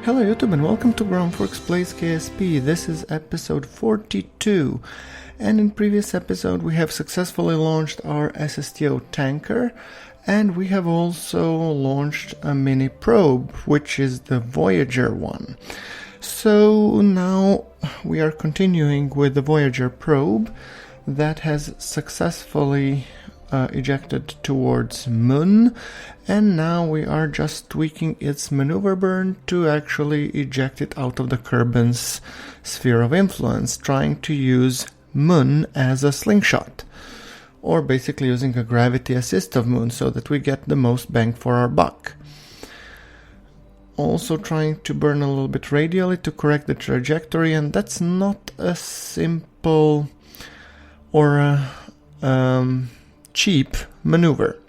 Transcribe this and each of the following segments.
Hello YouTube and welcome to GrunfWorks Plays KSP. This is episode 42, and in previous episode we have successfully launched our SSTO tanker, and we have also launched a mini probe, which is the Voyager one. So now we are continuing with the Voyager probe that has successfully ejected towards Moon, and now we are just tweaking its maneuver burn to actually eject it out of the Kerbin's sphere of influence, trying to use Moon as a slingshot, or basically using a gravity assist of Moon so that we get the most bang for our buck. Also trying to burn a little bit radially to correct the trajectory, and that's not a simple or a cheap maneuver.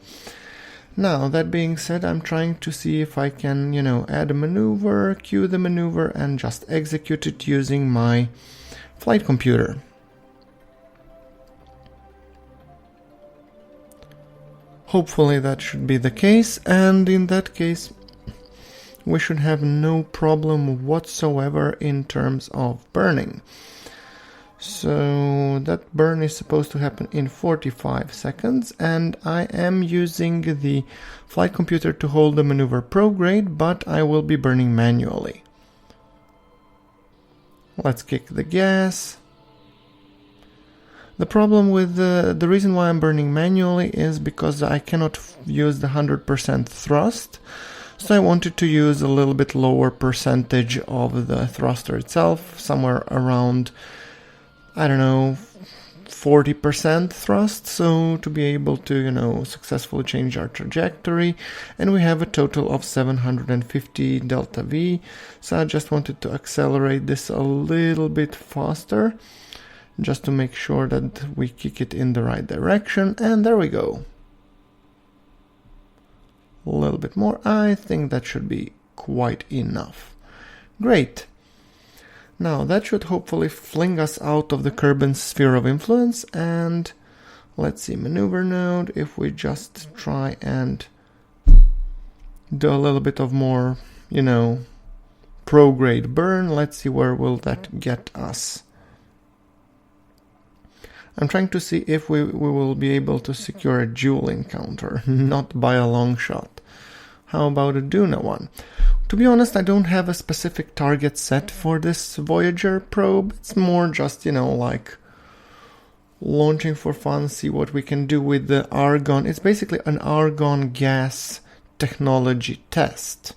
Now, that being said, I'm trying to see if I can, add a maneuver, cue the maneuver, and just execute it using my flight computer. Hopefully that should be the case, and in that case we should have no problem whatsoever in terms of burning. So that burn is supposed to happen in 45 seconds, and I am using the flight computer to hold the maneuver prograde, but I will be burning manually. Let's kick the gas. The problem with the reason why I'm burning manually is because I cannot use the 100% thrust, so I wanted to use a little bit lower percentage of the thruster itself, somewhere around 40% thrust, so to be able to, successfully change our trajectory. And we have a total of 750 delta V, so I just wanted to accelerate this a little bit faster, just to make sure that we kick it in the right direction, and there we go. A little bit more, I think that should be quite enough. Great. Now that should hopefully fling us out of the Kerbin's sphere of influence, and let's see, maneuver node, if we just try and do a little bit of more, prograde burn, let's see where will that get us. I'm trying to see if we will be able to secure a dual encounter, not by a long shot. How about a Duna one? To be honest, I don't have a specific target set for this Voyager probe. It's more just, like launching for fun, see what we can do with the argon. It's basically an argon gas technology test,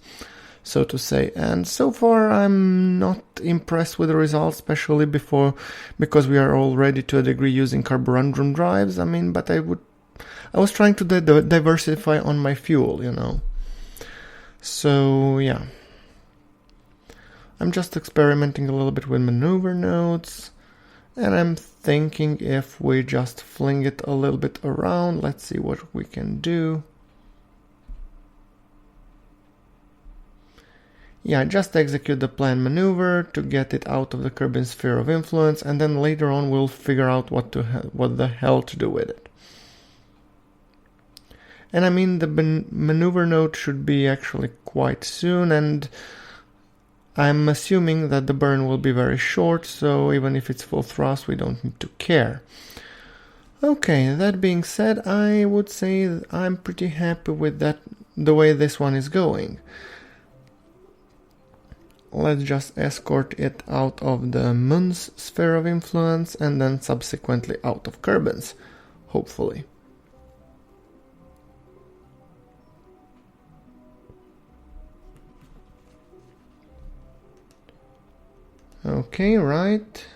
so to say. And so far, I'm not impressed with the results, especially because we are already to a degree using Karborundrum drives. But I was trying to diversify on my fuel, So, yeah. I'm just experimenting a little bit with maneuver nodes, and I'm thinking if we just fling it a little bit around, let's see what we can do. Yeah, just execute the planned maneuver to get it out of the Kerbin sphere of influence, and then later on we'll figure out what the hell to do with it. And the maneuver node should be actually quite soon, and I'm assuming that the burn will be very short, so even if it's full thrust, we don't need to care. Okay, that being said, I would say that I'm pretty happy with the way this one is going. Let's just escort it out of the Moon's sphere of influence, and then subsequently out of Kerbin's, hopefully. Okay, right.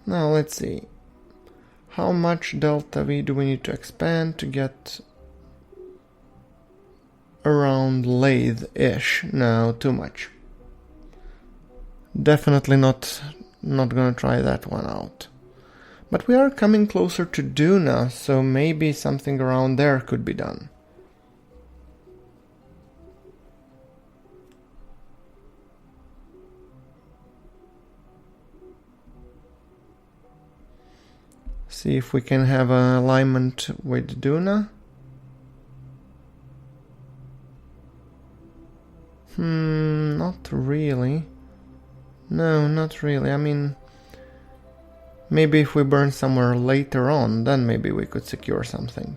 Now let's see. How much delta V do we need to expand to get around lathe-ish? No, too much. Definitely not gonna try that one out. But we are coming closer to Duna, so maybe something around there could be done. See if we can have an alignment with Duna. Not really. No, not really. I mean, maybe if we burn somewhere later on, then maybe we could secure something.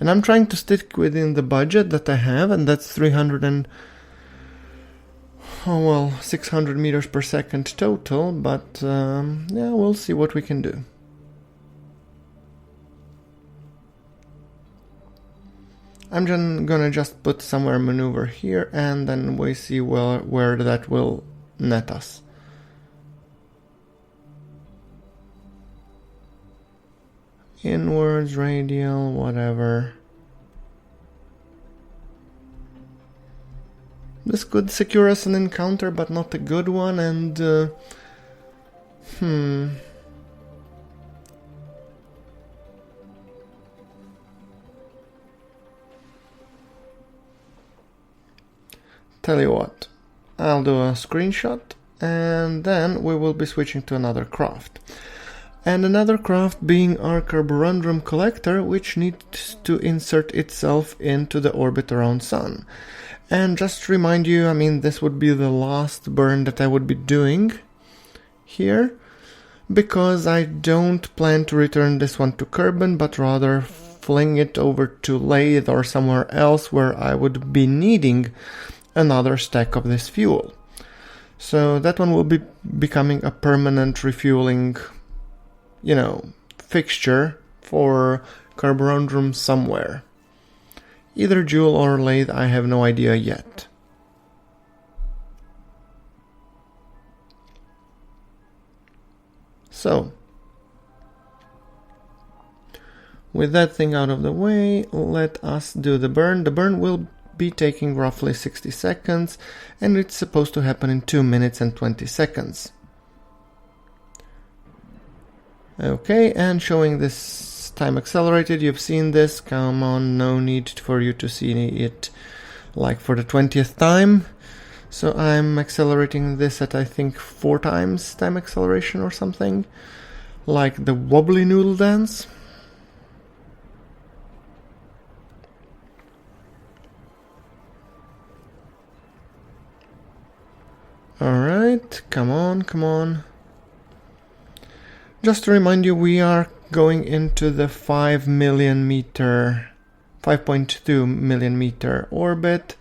And I'm trying to stick within the budget that I have, and that's 600 meters per second total, but yeah, we'll see what we can do. I'm gonna just put somewhere maneuver here, and then we see where that will net us. Inwards, radial, whatever. This could secure us an encounter, but not a good one, and Tell you what, I'll do a screenshot, and then we will be switching to another craft. And another craft being our Karborundrum collector, which needs to insert itself into the orbit around Sun. And just to remind you, I mean, this would be the last burn that I would be doing here, because I don't plan to return this one to Kerbin, but rather fling it over to Lathe or somewhere else where I would be needing another stack of this fuel. So that one will be becoming a permanent refueling, fixture for Karborundrum somewhere. Either Joule or Lathe, I have no idea yet. So, with that thing out of the way, let us do the burn. The burn will be taking roughly 60 seconds, and it's supposed to happen in 2 minutes and 20 seconds. Okay, and showing this time accelerated, you've seen this, come on, no need for you to see it like for the 20th time. So I'm accelerating this at I think 4 times time acceleration or something, like the wobbly noodle dance. Alright, come on, come on. Just to remind you, we are going into the 5.2 million meter orbit,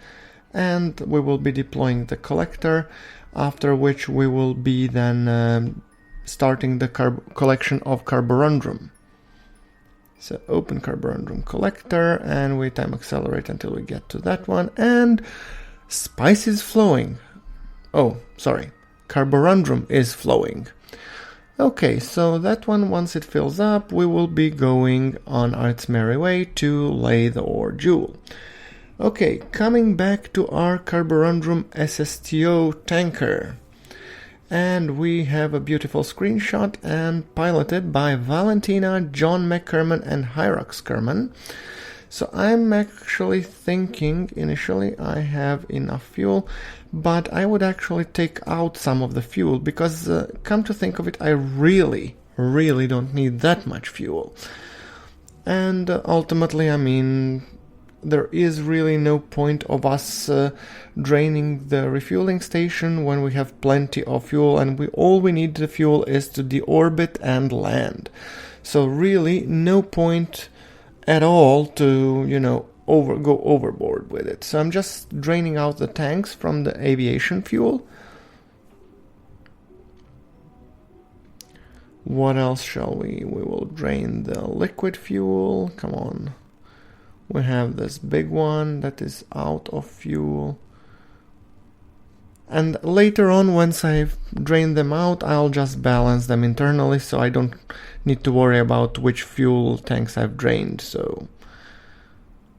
and we will be deploying the collector, after which we will be then starting the collection of Karborundrum. So open Karborundrum collector, and we time accelerate until we get to that one, and spice is flowing. Oh, sorry, Karborundrum is flowing. Okay, so that one, once it fills up, we will be going on its merry way to Lathe or Joule. Okay, coming back to our Karborundrum SSTO tanker. And we have a beautiful screenshot and piloted by Valentina, John McKerman and Hyrax Kerman. So I'm actually thinking, initially I have enough fuel, but I would actually take out some of the fuel, because come to think of it, I really don't need that much fuel. And ultimately, I mean, there is really no point of us draining the refueling station when we have plenty of fuel, and all we need the fuel is to deorbit and land. So really no point at all to, go overboard with it. So I'm just draining out the tanks from the aviation fuel. What else shall we? We will drain the liquid fuel. Come on. We have this big one that is out of fuel. And later on, once I've drained them out, I'll just balance them internally, so I don't need to worry about which fuel tanks I've drained. So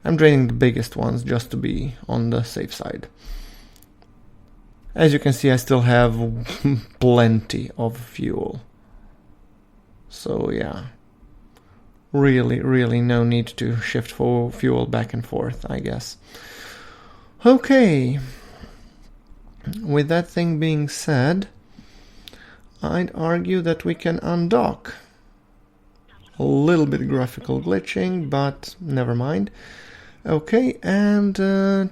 I'm draining the biggest ones just to be on the safe side. As you can see, I still have plenty of fuel. So yeah, really no need to shift for fuel back and forth, I guess. Okay, with that thing being said, I'd argue that we can undock. A little bit graphical glitching, but never mind. Okay, and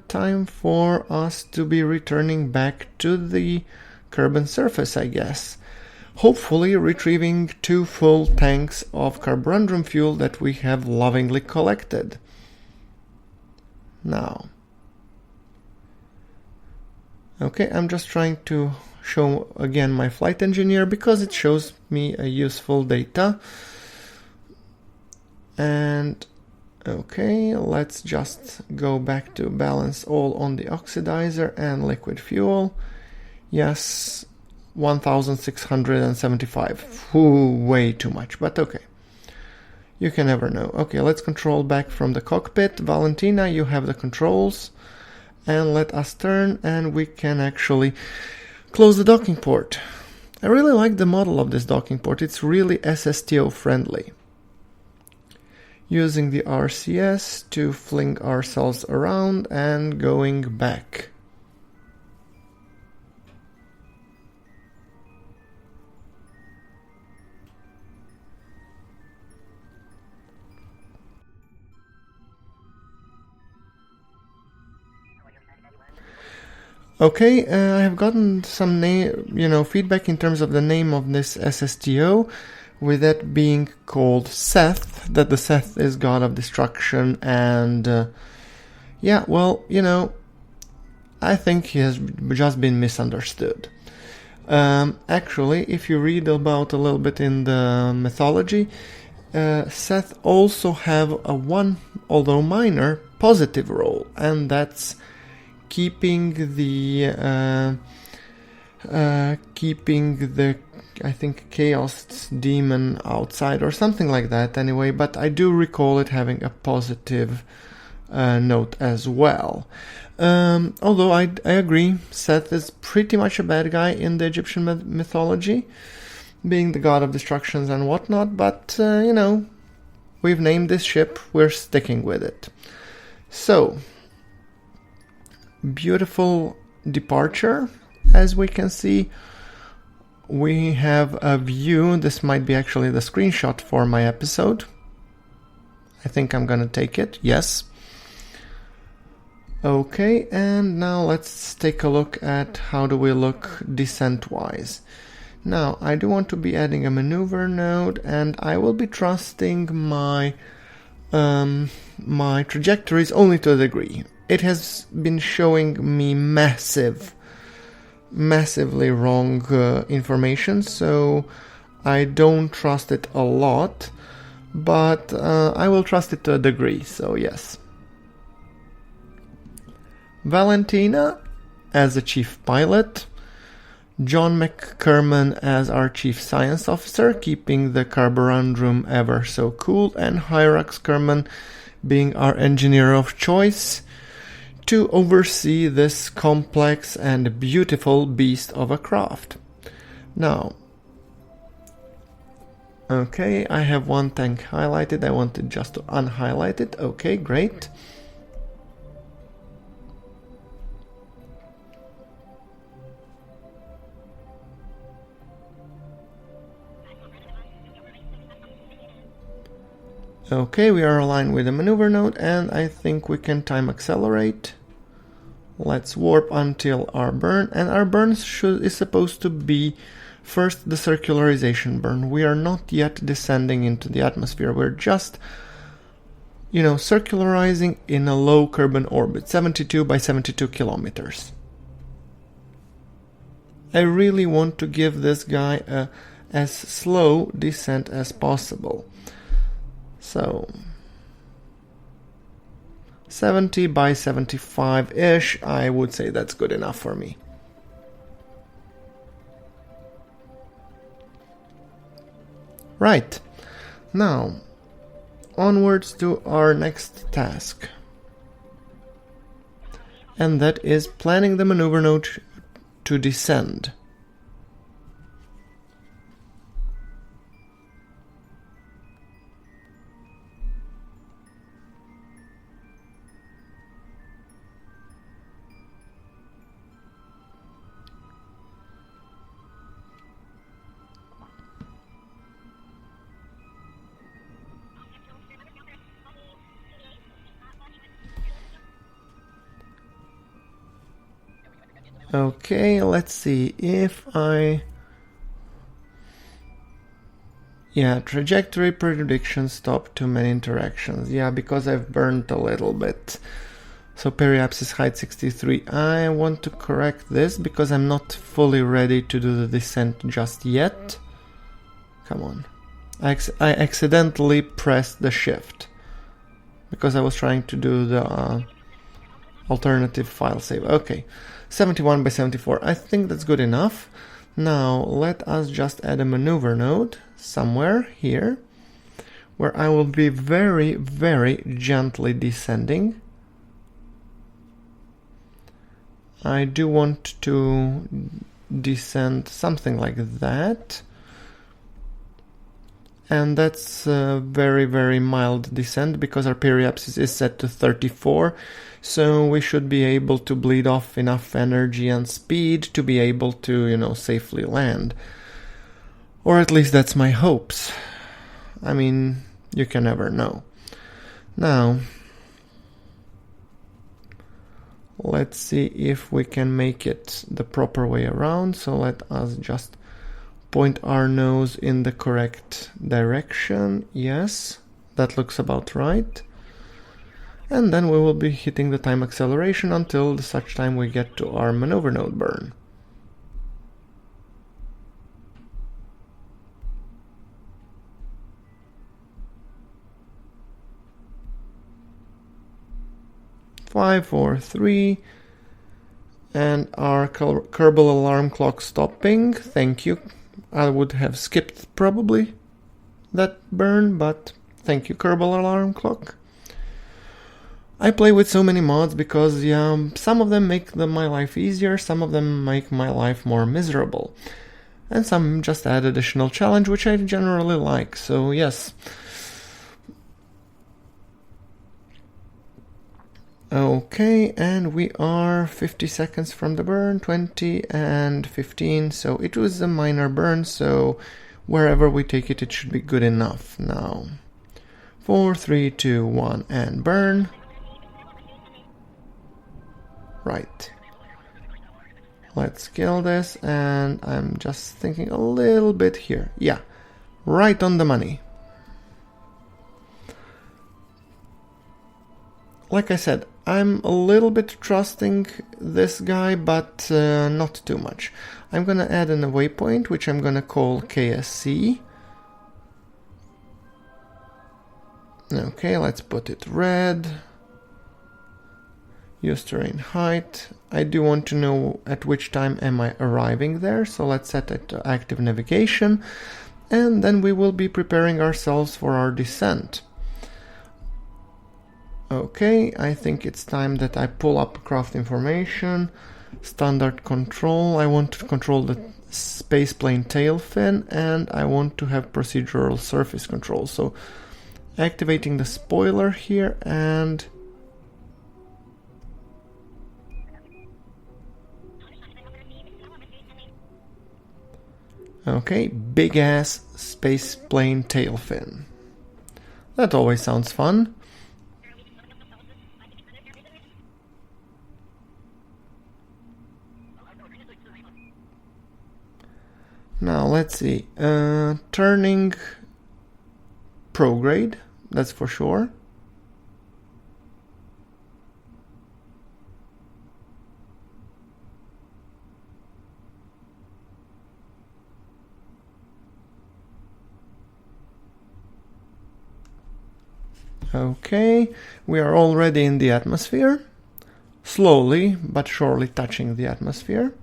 time for us to be returning back to the Kerbin surface, I guess. Hopefully retrieving 2 full tanks of Karborundrum fuel that we have lovingly collected. Now. Okay, I'm just trying to show again my flight engineer because it shows me a useful data. And okay, let's just go back to balance all on the oxidizer and liquid fuel. Yes, 1675. Ooh, way too much, but okay. You can never know. Okay, let's control back from the cockpit. Valentina, you have the controls. And let us turn and we can actually close the docking port. I really like the model of this docking port. It's really SSTO friendly. Using the RCS to fling ourselves around and going back. Okay, I have gotten some feedback in terms of the name of this SSTO, with it being called Seth, that the Seth is god of destruction, and yeah, well, I think he has just been misunderstood. Actually, if you read about a little bit in the mythology, Seth also have a one, although minor, positive role, and that's keeping the I think chaos demon outside or something like that anyway, but I do recall it having a positive note as well. Although I agree, Seth is pretty much a bad guy in the Egyptian mythology, being the god of destructions and whatnot, but we've named this ship, we're sticking with it. So, beautiful departure. As we can see, we have a view. This might be actually the screenshot for my episode. I think I'm gonna take it. Yes. Okay, and now let's take a look at how do we look descent-wise. Now, I do want to be adding a maneuver node, and I will be trusting my my trajectories only to a degree. It has been showing me massively wrong information, so I don't trust it a lot, but I will trust it to a degree, so yes. Valentina as the chief pilot, John McCurman as our chief science officer, keeping the Carborundrum ever so cool, and Hyrax Kerman being our engineer of choice, to oversee this complex and beautiful beast of a craft. Now, okay, I have one tank highlighted. I wanted just to unhighlight it. Okay, great. Okay, we are aligned with the maneuver node, and I think we can time accelerate. Let's warp until our burn, and our burn is supposed to be first the circularization burn. We are not yet descending into the atmosphere. We're just, circularizing in a low Kerbin orbit, 72 by 72 kilometers. I really want to give this guy a as slow descent as possible. So 70 by 75-ish, I would say that's good enough for me. Right, now onwards to our next task. And that is planning the maneuver node to descend. Okay, let's see if I... Yeah, trajectory prediction stop too many interactions. Yeah, because I've burned a little bit. So periapsis height 63. I want to correct this because I'm not fully ready to do the descent just yet. Come on. I accidentally pressed the shift because I was trying to do the alternative file save. Okay, 71 by 74. I think that's good enough. Now let us just add a maneuver node somewhere here where I will be very, very gently descending. I do want to descend something like that. And that's a very, very mild descent because our periapsis is set to 34. So we should be able to bleed off enough energy and speed to be able to, you know, safely land. Or at least that's my hopes. I mean, you can never know. Now, let's see if we can make it the proper way around. So let us just point our nose in the correct direction. Yes, that looks about right. And then we will be hitting the time acceleration until such time we get to our maneuver node burn. Five, 4, 3, and our Kerbal alarm clock stopping. Thank you. I would have skipped probably that burn, but thank you, Kerbal alarm clock. I play with so many mods because, yeah, some of them make my life easier, some of them make my life more miserable, and some just add additional challenge, which I generally like, so yes. Okay, and we are 50 seconds from the burn, 20 and 15, so it was a minor burn, so wherever we take it, it should be good enough. Now, 4, 3, 2, 1, and burn. Right. Let's kill this, and I'm just thinking a little bit here. Yeah, right on the money. Like I said, I'm a little bit trusting this guy, but not too much. I'm gonna add an waypoint, which I'm gonna call KSC. Okay, let's put it red. Use terrain height. I do want to know at which time am I arriving there, so let's set it to active navigation, and then we will be preparing ourselves for our descent. Okay, I think it's time that I pull up craft information, standard control. I want to control the spaceplane tail fin, and I want to have procedural surface control. So activating the spoiler here, and okay, big ass spaceplane tail fin. That always sounds fun. Now let's see, turning prograde, that's for sure. Okay, we are already in the atmosphere, slowly but surely touching the atmosphere.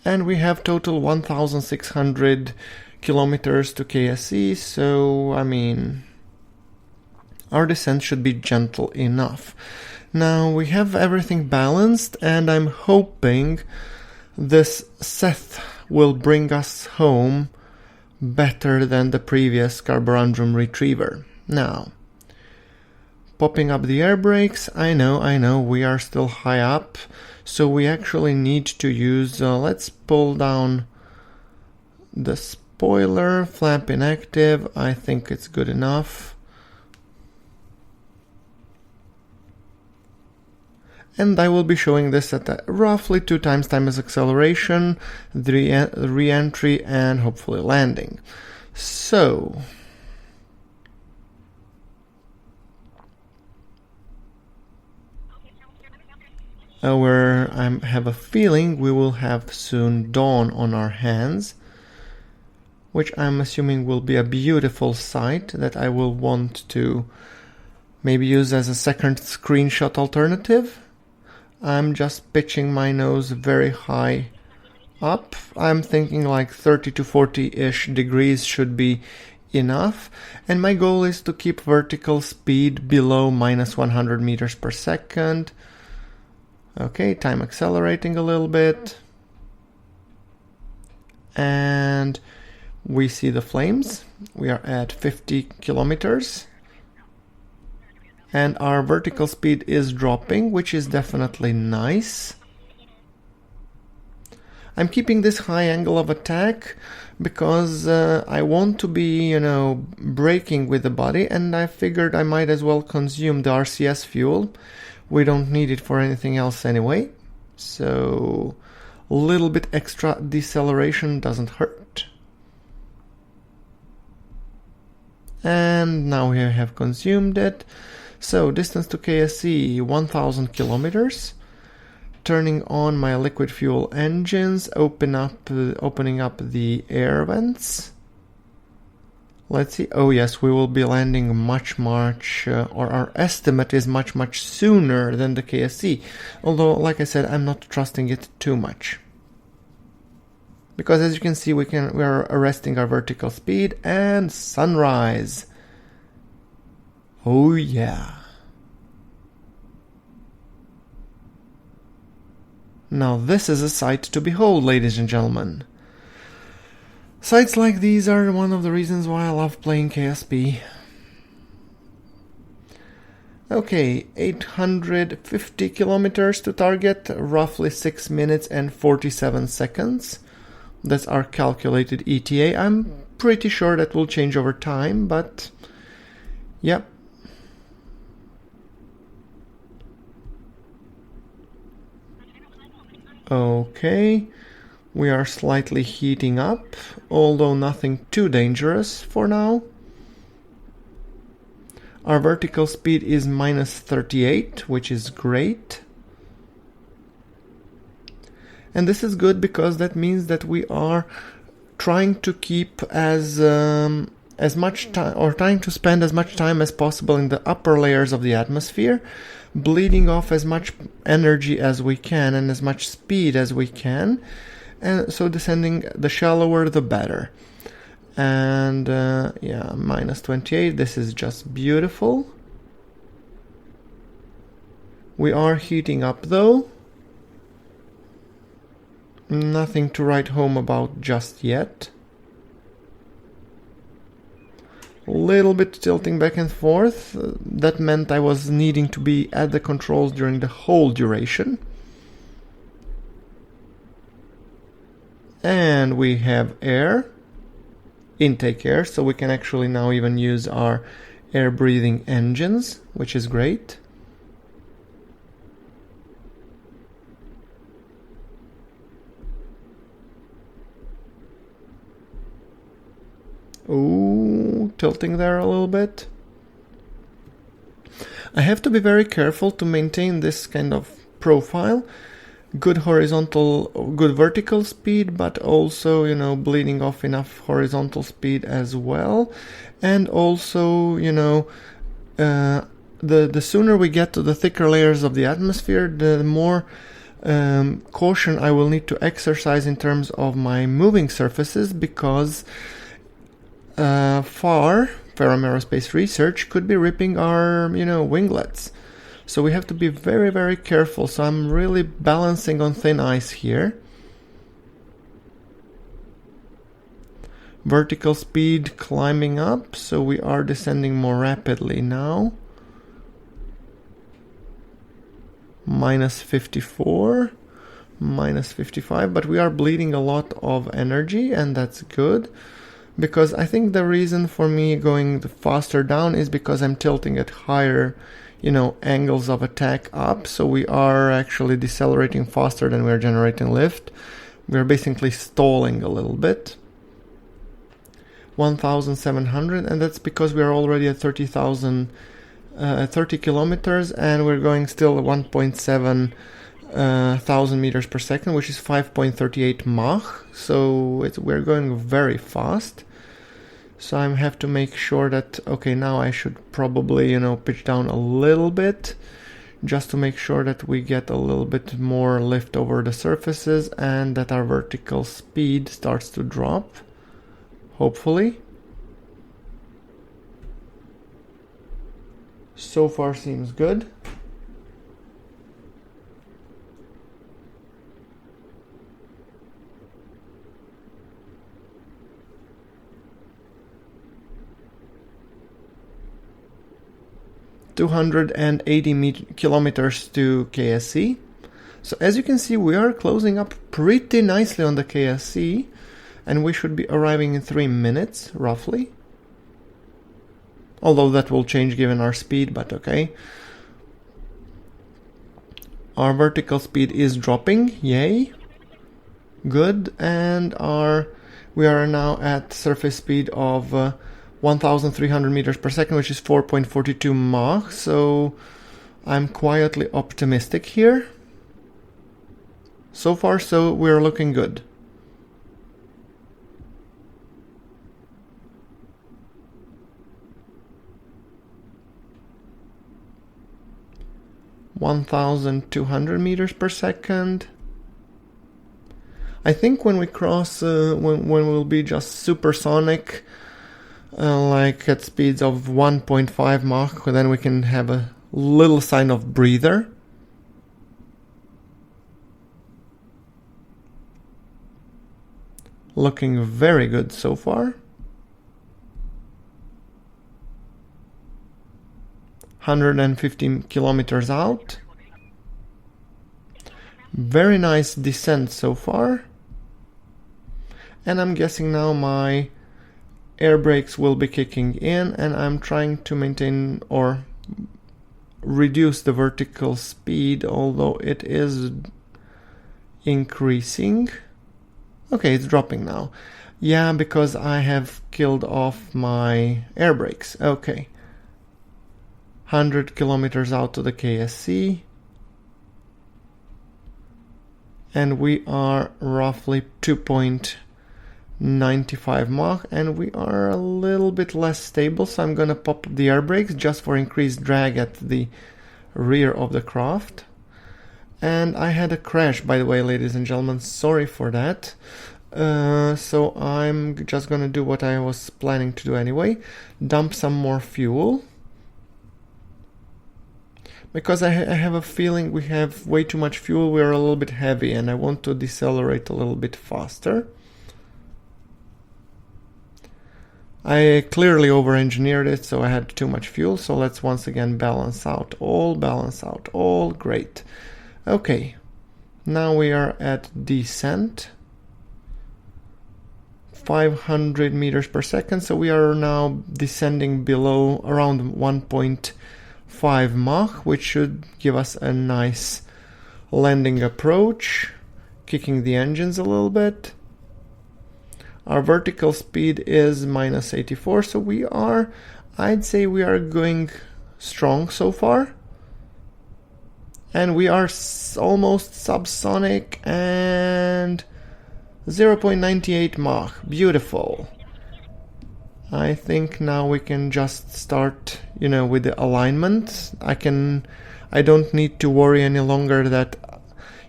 And we have total 1,600 kilometers to KSC, so, I mean, our descent should be gentle enough. Now, we have everything balanced, and I'm hoping this Seth will bring us home better than the previous Karborundrum retriever. Now, popping up the air brakes, I know, we are still high up, so we actually need to use, let's pull down the spoiler, flap inactive, I think it's good enough. And I will be showing this at roughly 2 times time as acceleration, the re-entry, and hopefully landing. So, I have a feeling we will have soon dawn on our hands, which I'm assuming will be a beautiful sight that I will want to maybe use as a second screenshot alternative. I'm just pitching my nose very high up. I'm thinking like 30 to 40-ish degrees should be enough. And my goal is to keep vertical speed below minus 100 meters per second. Okay, time accelerating a little bit. And we see the flames. We are at 50 kilometers. And our vertical speed is dropping, which is definitely nice. I'm keeping this high angle of attack because I want to be, braking with the body, and I figured I might as well consume the RCS fuel. We don't need it for anything else anyway. So a little bit extra deceleration doesn't hurt. And now we have consumed it. So distance to KSE 1000 kilometers. Turning on my liquid fuel engines, opening up the air vents. Let's see. Oh yes, we will be landing much, or our estimate is much sooner than the KSE. Although, like I said, I'm not trusting it too much. Because as you can see, we are arresting our vertical speed and sunrise. Oh yeah. Now this is a sight to behold, ladies and gentlemen. Sights like these are one of the reasons why I love playing KSP. Okay, 850 kilometers to target, roughly 6 minutes and 47 seconds. That's our calculated ETA. I'm pretty sure that will change over time, but yep. Okay, we are slightly heating up, although nothing too dangerous for now. Our vertical speed is minus 38, which is great. And this is good because that means that we are trying to keep as much time, or trying to spend as much time as possible in the upper layers of the atmosphere, bleeding off as much energy as we can and as much speed as we can, and so descending the shallower the better. And yeah, minus 28, this is just beautiful. We are heating up though. Nothing to write home about just yet. Little bit tilting back and forth. That meant I was needing to be at the controls during the whole duration. And we have air, intake air, so we can actually now even use our air breathing engines, which is great. Ooh, tilting there a little bit. I have to be very careful to maintain this kind of profile. Good vertical speed, but also, bleeding off enough horizontal speed as well. And also, the sooner we get to the thicker layers of the atmosphere, the more caution I will need to exercise in terms of my moving surfaces, because Ferrum Aerospace Research could be ripping our, winglets. So we have to be very, very careful. So I'm really balancing on thin ice here. Vertical speed climbing up, so we are descending more rapidly now. Minus 54, minus 55, but we are bleeding a lot of energy, and that's good. Because I think the reason for me going faster down is because I'm tilting at higher, angles of attack up, so we are actually decelerating faster than we're generating lift. We're basically stalling a little bit. 1,700, and that's because we are already at 30 kilometers, and we're going still 1.7 thousand meters per second, which is 5.38 Mach, so we're going very fast. So I have to make sure that, okay, now I should probably, pitch down a little bit, just to make sure that we get a little bit more lift over the surfaces and that our vertical speed starts to drop, hopefully. So far seems good. $280 kilometers to KSC. So as you can see, we are closing up pretty nicely on the KSC, and we should be arriving in 3 minutes, roughly. Although that will change given our speed, but okay. Our vertical speed is dropping, yay. Good, and we are now at surface speed of 1,300 meters per second, which is 4.42 Mach, so I'm quietly optimistic here. So far, so we're looking good. (1,200 meters per second). I think when we cross, when we'll be just supersonic, like at speeds of 1.5 Mach, then we can have a little sign of breather. Looking very good so far. 115 kilometers out. Very nice descent so far. And I'm guessing now my air brakes will be kicking in, and I'm trying to maintain or reduce the vertical speed, although it is increasing. Okay, it's dropping now. Yeah, because I have killed off my air brakes. Okay. 100 kilometers out to the KSC. And we are roughly 2.95 Mach, and we are a little bit less stable, so I'm gonna pop the air brakes just for increased drag at the rear of the craft. And I had a crash, by the way, ladies and gentlemen, sorry for that. So I'm just gonna do what I was planning to do anyway, dump some more fuel. Because I have a feeling we have way too much fuel, we are a little bit heavy, and I want to decelerate a little bit faster. I clearly over-engineered it, so I had too much fuel, so let's once again balance out all, great. Okay, now we are at descent. 500 meters per second, so we are now descending below around 1.5 Mach, which should give us a nice landing approach, kicking the engines a little bit. Our vertical speed is minus 84, so we are, I'd say we are going strong so far. And we are almost subsonic, and 0.98 Mach, beautiful. I think now we can just start, with the alignment. I don't need to worry any longer that,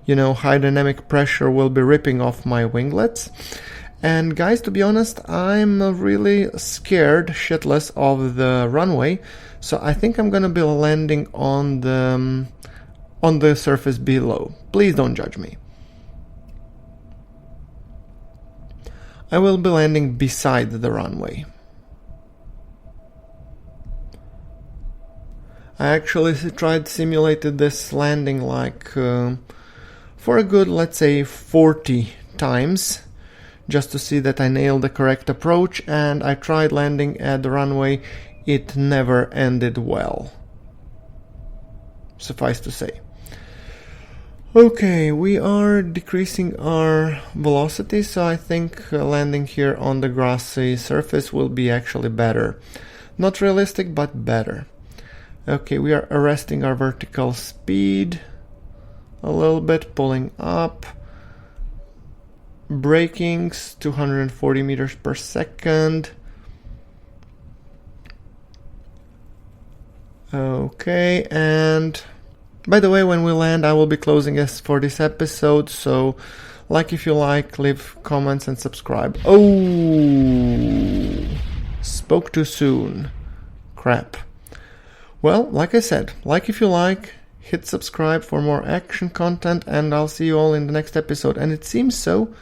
high dynamic pressure will be ripping off my winglets. And guys, to be honest, I'm really scared shitless of the runway, so I think I'm gonna be landing on the surface below. Please don't judge me. I will be landing beside the runway. I actually simulated this landing like for a good, let's say, 40 times, just to see that I nailed the correct approach, and I tried landing at the runway. It never ended well. suffice to say. Okay, we are decreasing our velocity, so I think landing here on the grassy surface will be actually better. Not realistic, but better. Okay, we are arresting our vertical speed a little bit, pulling up. Braking's 240 meters per second. Okay, and by the way, when we land, I will be closing us for this episode, so like if you like, leave comments and subscribe. Oh, spoke too soon. Crap. Well, like I said, like if you like, hit subscribe for more action content, and I'll see you all in the next episode. And it seems so.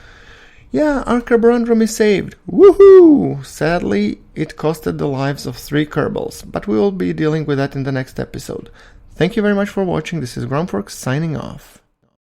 Yeah, our Karborundrum is saved. Woohoo! Sadly, it costed the lives of 3 Kerbals, but we will be dealing with that in the next episode. Thank you very much for watching. This is GrunfWorks signing off.